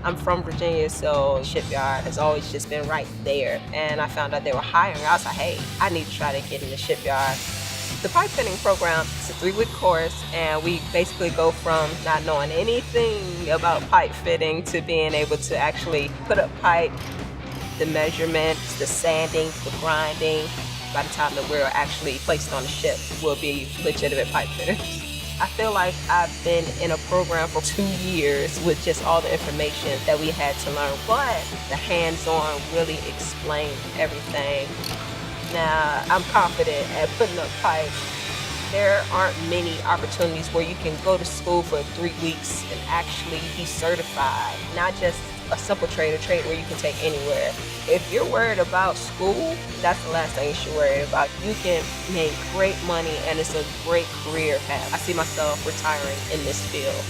I'm from Virginia, so shipyard has always just been right there. And I found out they were hiring. I was like, hey, I need to try to get in the shipyard. The pipe fitting program is a 3-week course, and we basically go from not knowing anything about pipe fitting to being able to actually put up pipe, the measurements, the sanding, the grinding. By the time that we're actually placed on the ship, we'll be legitimate pipe fitters. I feel like I've been in a program for 2 years with just all the information that we had to learn, but the hands-on really explained everything. Now, I'm confident at putting up pipe. There aren't many opportunities where you can go to school for 3 weeks and actually be certified, not just a simple trade, a trade where you can take anywhere. If you're worried about school, that's the last thing you should worry about. You can make great money and it's a great career path. I see myself retiring in this field.